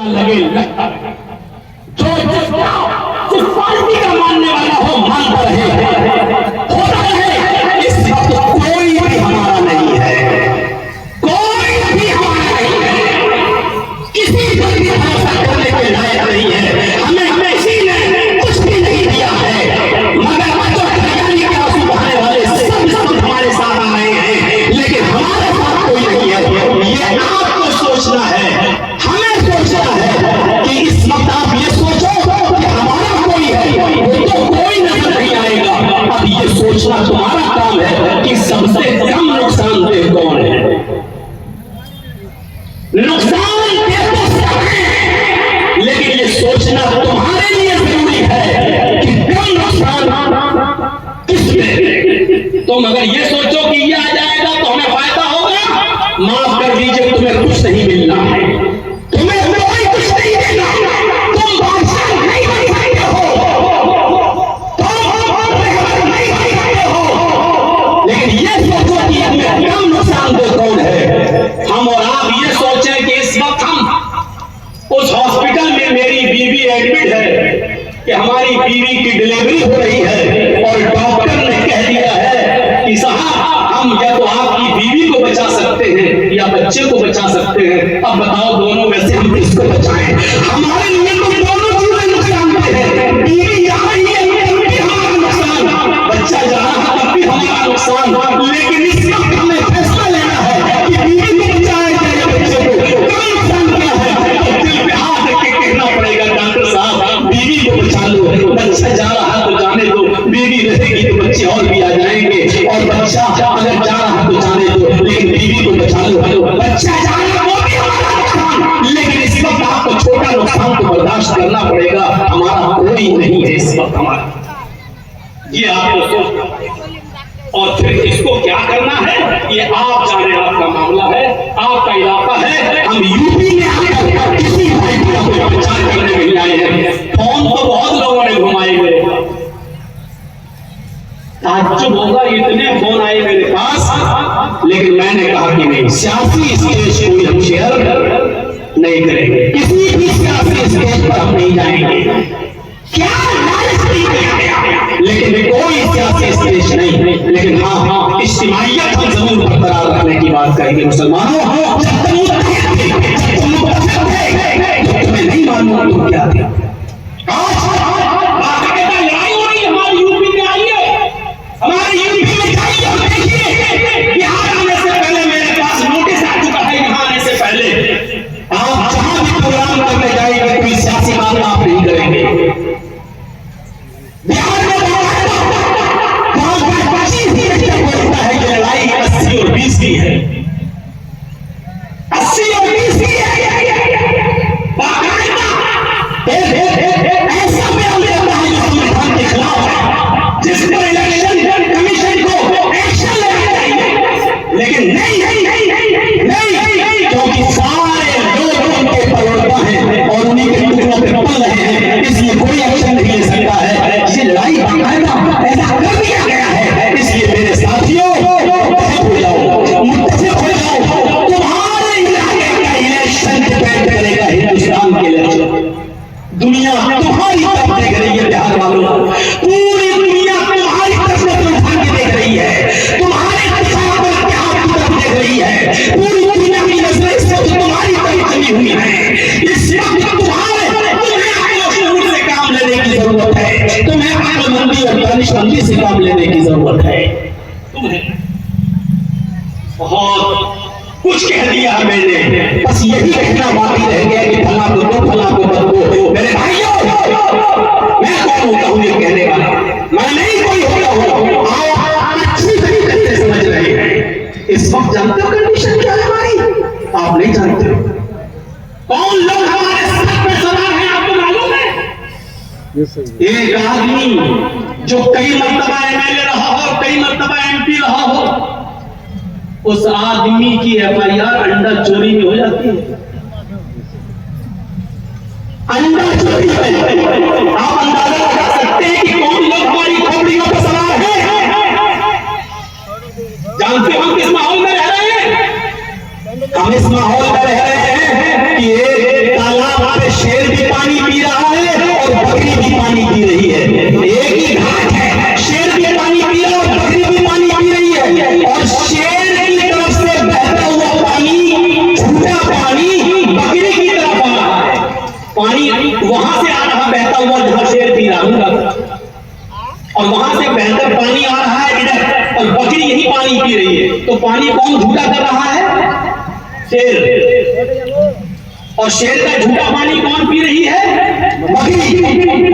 लगे लगता रहे। जो जिस पार्टी का मानने वाला हो मानता रहे, होता रहे। इस वक्त कोई भी हमारा नहीं है, कोई भी हमारा नहीं है, किसी पर भी भरोसा करने के लायक नहीं है। हमें किसी ने कुछ भी नहीं दिया है, मगर जो तैयारी के आंसू बहाने वाले सब हमारे साथ आ रहे हैं, लेकिन हमारे साथ कोई नहीं है। ये आपको सोचना है, हमें सोचना है कि इस वक्त आप ये सोचो कि हमारा कोई है, वो तो कोई नजर नहीं आएगा। अब ये सोचना तुम्हारा काम है कि सबसे कम नुकसानदेह कौन है। नुकसान तो सब है, लेकिन ये सोचना तुम्हारे लिए जरूरी है कि कम नुकसान किसमें। तुम अगर ये सोचो कि ये आ जाएगा तो हमें फायदा होगा, माफ कर दीजिए, तुम्हें कुछ नहीं मिलना है, तुम्हें कोई कुछ नहीं देगा। तुम बादशाह नहीं बन सकते हो, तुम नहीं बन सकते हो, लेकिन ये सोचो कि इसमें कम नुकसानदेह कौन है। हम और आप ये सोचें कि इस वक्त हम उस हॉस्पिटल में मेरी बीवी एडमिट है कि हमारी बीवी की डिलीवरी हो रही है और डॉक्टर ने कह दिया है कि साहब हम या तो आपकी बीवी को बचा सकते हैं या बच्चे को बचा सकते हैं। अब बताओ दोनों में से हम किसको बचाएं। हमारे लिए तो दोनों चीजें नुकसान है। बीवी जा रही है तब भी हमारा नुकसान, बच्चा जा रहा तब भी हमारा नुकसान। लेकिन इस वक्त हमें फैसला लेना है कि बीवी को बचाएं या बच्चे को। क्या नुकसान क्या है, तो दिल पे हाथ रख के कहना पड़ेगा डॉक्टर साहब बीवी को बचा लो। बच्चा जा रहा तो जाने दो, बीवी रहेगी तो बच्चे और भी आ जाएंगे, और बच्चा अगर जा रहा तो जाने दो, लेकिन बीवी को बचा लो। बच्चा जा रहा वो भी हमारा नुकसान, लेकिन इस वक्त आपको छोटा नुकसान को बर्दाश्त करना पड़ेगा। हमारा कोई नहीं है इस वक्त हमारा, ये आपको सोचना। और फिर इसको क्या करना है ये आप जाने, आपका मामला है, आपका इलाका है। हम यूपी में आकर किसी भाई का कोई प्रचार करने नहीं आए हैं। फोन तो बहुत लोगों ने घुमाए मेरे, ताज्जुब होगा इतने फोन आए मेरे पास, लेकिन मैंने कहा कि नहीं, सियासी स्टेज कोई हम शेयर नहीं करेंगे, किसी भी सियासी स्टेज पर हम नहीं जाएंगे। क्या लालच नहीं दिया गया, लेकिन कोई सियासी स्टेज नहीं, लेकिन हाँ इज्तिमाइयत हम जरूर बरकरार रखने की बात करेंगे। मुसलमानों जब तुम्हें नहीं मालूम तुम क्या थे। लड़ाई हो रही हमारी यूपी में, आइए हमारे यूपी में जाइए और देखिए, बिहार आने से पहले मेरे पास नोटिस आ चुका है। यहाँ आने से पहले आप जहां भी प्रोग्राम करने जाएंगे कोई सियासी बात आप नहीं करेंगे। बिहार में बोलता है कि लड़ाई 80 और 20 की है, 80 और 20 की है। ऐसा बयान देता है जो संविधान के खिलाफ है, जिस पर इलेक्शन कमीशन को एक्शन लेना चाहिए, लेकिन नहीं, क्योंकि सारे लोग उनके परवरदा हैं और उन्हीं के टुकड़ों पे पल रहे हैं, इसलिए कोई एक्शन नहीं ले सकता है। ये लड़ाई बाकायदा ऐसा कर दिया गया है। इसलिए मेरे साथियों हो जाओ, मुत्तफिक हो जाओ, तुम्हारे इलाके का इलेक्शन डिपेंड करेगा हिंदुस्तान के इलेक्शन। दुनिया तुम्हारी तरफ देख रही है, बिहार वालों, पूरी दुनिया तुम्हारी तरफ उठा के देख रही है, तुम्हारे तरफ देख रही है, पूरी दुनिया की नजरें इस वक्त तुम्हारी तरफ चली हुई है। इस वक्त तुम्हें काम लेने की जरूरत है, तुम्हें अक्लमंदी और दानिशमंदी से काम लेने की जरूरत है। तुम्हें बहुत कुछ कह दिया मैंने, बस यही कहना बाकी रह गया कि फला को दो, फला को मत दो। मेरे भाइयों, मैं कौन होता हूँ ये कहने वाला, मैं नहीं कोई होता हूँ। आप अच्छी तरीके से समझ रहे हैं। इस वक्त जानते हो कंडीशन क्या है हमारी, आप नहीं जानते हो कौन लोग हमारे सर पे सवार हैं, आपको मालूम है। एक आदमी जो कई मर्तबा एमएलए रहा हो, कई मर्तबा एमपी रहा हो, उस आदमी की एफआईआर अंडा चोरी में हो जाती है। अंडा चोरी में आप अंदाजा लगा सकते हैं कि कौन लोग हमारी खोपड़ियों पर सवार हैं। जानते हो हम किस माहौल में रह रहे हैं? हम इस माहौल में रह रहे हैं कि एक तालाब पानी पी रही है, तो पानी कौन झूठा कर रहा है? शेर। और शेर का झूठा पानी कौन पी रही है? बकरी।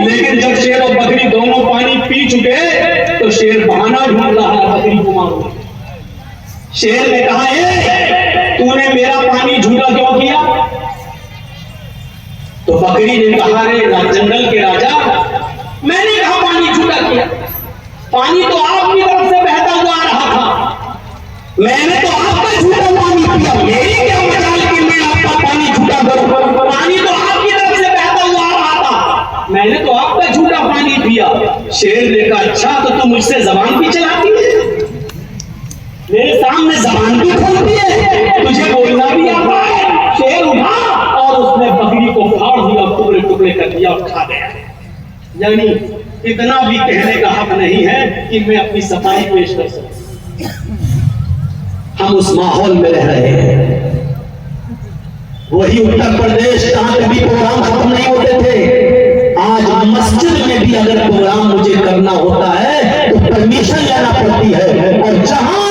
लेकिन जब शेर और बकरी दोनों पानी पी चुके तो शेर बहाना ढूंढ रहा है बकरी को मारने। शेर ने कहा है तूने मेरा पानी झूठा क्यों किया? तो बकरी ने कहा रे जंगल के राजा, मैंने कहा पानी झूठा किया, पानी तो आपकी तरफ से बहता हुआ आ रहा था, मैंने तो आपका झूठा पानी पिया, मेरी क्या मजाल कि मैं आपका पानी झूठा करूं? पानी तो आपकी तरफ से बहता हुआ आ रहा था, मैंने तो आपका झूठा पानी पिया। शेर ने कहा अच्छा तो तुम मुझसे जबान भी चलाती है, मेरे सामने जबान भी खोलती है, तुझे बोलना भी आता है? शेर उठा और उसने बकरी को फाड़ दिया, टुकड़े टुकड़े कर दिया और खा गया। यानी इतना भी कहने का हक नहीं है कि मैं अपनी सफाई पेश कर सकूं। हम उस माहौल में रह रहे हैं। वही उत्तर प्रदेश जहां पे भी प्रोग्राम खत्म नहीं होते थे, आज मस्जिद में भी अगर प्रोग्राम मुझे करना होता है तो परमिशन लेना पड़ती है। और जहां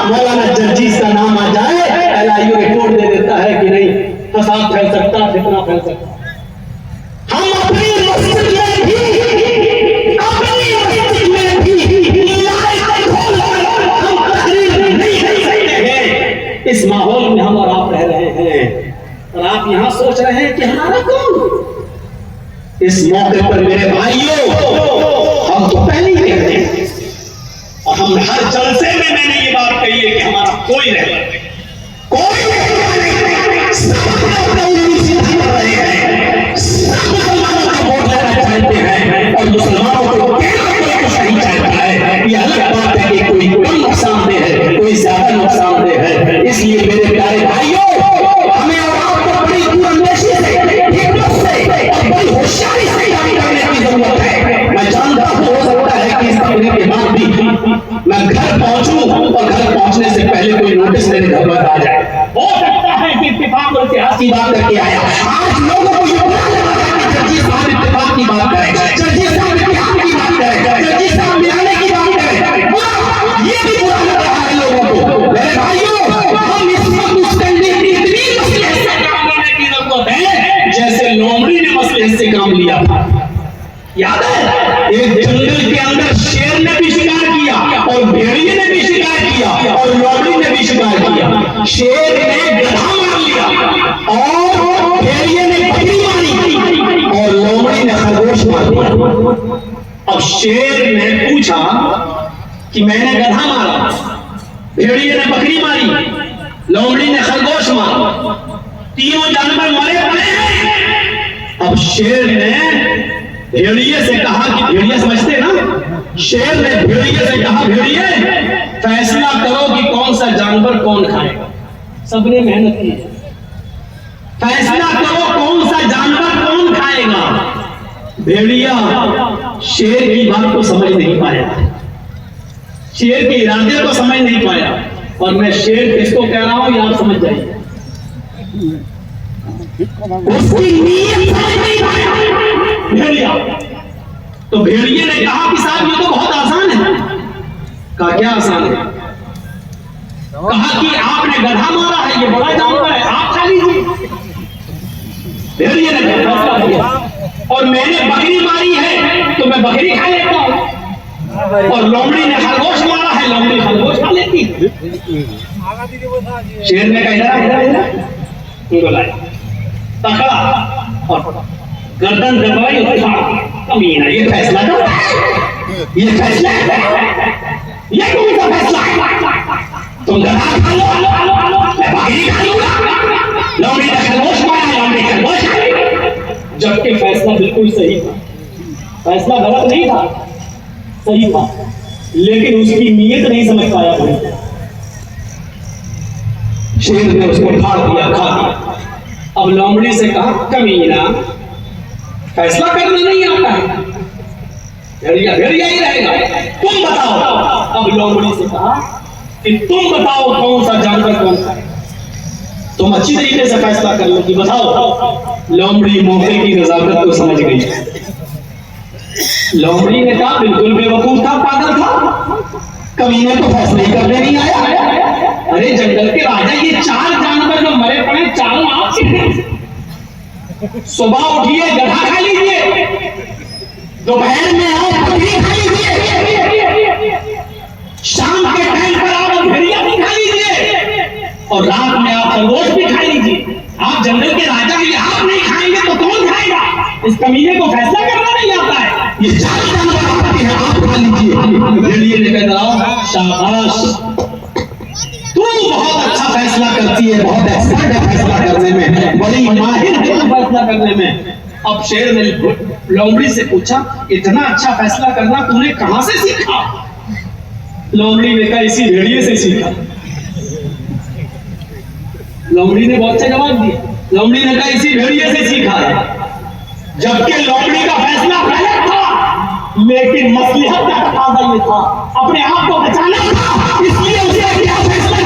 मौलाना जर्जीस का नाम आ जाए LIU रिपोर्ट दे देता है कि नहीं फसाद फैल सकता, फितना फैल सकता। हम अपनी मस्जिद में भी इस माहौल में हम और आप रह रहे हैं और आप यहां सोच रहे हैं कि हमारा कौन? इस मौके पर मेरे भाइयों हम तो पहले ही कहते हैं और हम हर जलसे में मैंने ये बात कही है कि हमारा कोई रहता नहीं, कोई और मुसलमानों को कुछ नहीं चाहता है। यह अलग बात है कि कोई कम नुकसानदेह है, कोई ज्यादा नुकसानदेह है। इसलिए मेरे प्यारे भाइयों, हमें और आपको बड़ी दूरंदेशी से, हिकमत से और बड़ी होशियारी से काम करने की जरूरत है। मैं जानता हूं हो सकता है कि इस तकलीफ के बाद भी मैं घर पहुंचूं और घर पहुंचने से पहले कोई नोटिस मेरे घर पर आ जाए। हो सकता है कि इत्तेफाक और इतिहास की बात करके आया, आज लोगों को ये बुरा लगा कि जर्जीस साहब इत्तेफाक की बात करें, जर्जीस साहब इतिहास की बात करें, जर्जीस साहब मिलाने की बात करें, ये भी बुरा लग रहा है लोगों को। मेरे भाइयों, हम इस वक्त उस तंजीम की इतनी मसले से काम करने की जरूरत है जैसे लोमड़ी ने मसले से काम लिया था। याद है एक जंगल के अंदर शेर ने भी शिकार किया और भेड़िए ने भी शिकार किया और लोमड़ी ने भी शिकार किया। शेर ने गधा मार लिया और भेड़िए ने बकरी मारी और लोमड़ी ने खरगोश मार दिया। अब शेर ने पूछा कि मैंने गधा मारा, भेड़िए ने बकरी मारी, लोमड़ी ने खरगोश मारा, तीनों जानवर मरे पड़े हैं। अब शेर ने भेड़िए से कहा कि भेड़िए समझते ना, शेर ने भेड़िए से कहा भेड़िए फैसला करो कि कौन सा जानवर कौन खाएगा। सबने मेहनत की, फैसला करो कौन सा जानवर कौन खाएगा। भेड़िया शेर की बात को समझ नहीं पाया, शेर के इरादे को समझ नहीं पाया। और मैं शेर किसको कह रहा हूं ये आप समझ जाइए, उसकी नीयत समझ नहीं पाया भेड़िया। तो भेड़िए ने कहा कि साहब ये तो बहुत आसान है। कहा क्या आसान है? कहा कि आपने गधा मारा है, ये बड़ा जानवर है, आप खा लीजिए। भेड़िए ने फैसला किया और मैंने बकरी मारी है तो मैं बकरी खा लेता हूं और लोमड़ी ने खरगोश मारा है, लोमड़ी खरगोश खा लेती। शेर ने कहा तकड़ा और गर्दन दबाई कमीना, ये फैसला करता है, ये फैसला ये कौन सा फैसला है? तुम गधा खा लो, मैं बकरी खा लूंगा, लोमड़ी ने खरगोश मारा, लोमड़ी खरगोश खा लेगी। जबकि फैसला बिल्कुल सही था, फैसला गलत नहीं था, सही था, लेकिन उसकी नीयत नहीं समझ पाया भाई। शेर ने उसको फाड़ दिया, खा दिया। अब लोमड़ी से कहा कमीना फैसला करना नहीं आता है, भेड़िया भेड़िया ही रहेगा, तुम बताओ। अब लोमड़ी से कहा कि तुम बताओ कौन सा जानवर कौन सा है, तुम अच्छी तरीके से फैसला कर लो कि बताओ। लोमड़ी मौके की नजाकत को समझ गई। लोमड़ी ने कहा बिल्कुल बेवकूफ था, पागल था, कमीने तो फैसले ही करने नहीं आया। अरे जंगल के राजा, ये 4 जानवर जो मरे पड़े चारों आपसे हैं। सुबह उठिए गधा खा लीजिए, दोपहर में आओ बकरी खा लीजिए, शाम के टाइम पर आप भेड़िया भी खा लीजिए, और रात में आप खरगोश भी खा लीजिए। आप जंगल के राजा हैं, आप नहीं खाएंगे तो कौन खाएगा? इस कमीने को फैसला करना नहीं आता है। ये 4 जानवर आपके हैं, आप खा लीजिए। भेड़िए ने कहा शाबाश, तू बहुत अच्छा फैसला करती है, बहुत एक्सपर्ट है फैसला करने में, बड़ी माहिर है तू फैसला करने में। अब शेर ने लोमड़ी से पूछा, इतना अच्छा फैसला करना तूने कहां से सीखा? लोमड़ी ने कहा, इसी भेड़िए से सीखा। लोमड़ी ने बहुत अच्छा जवाब दिया। लोमड़ी ने कहा, इसी भेड़िए से सीखा है। जबकि लोमड़ी का फैसला गलत था, लेकिन मसलिहत का तकाजा ये था, अपने आप को बचाना था, इसलिए उसे क्या फैसला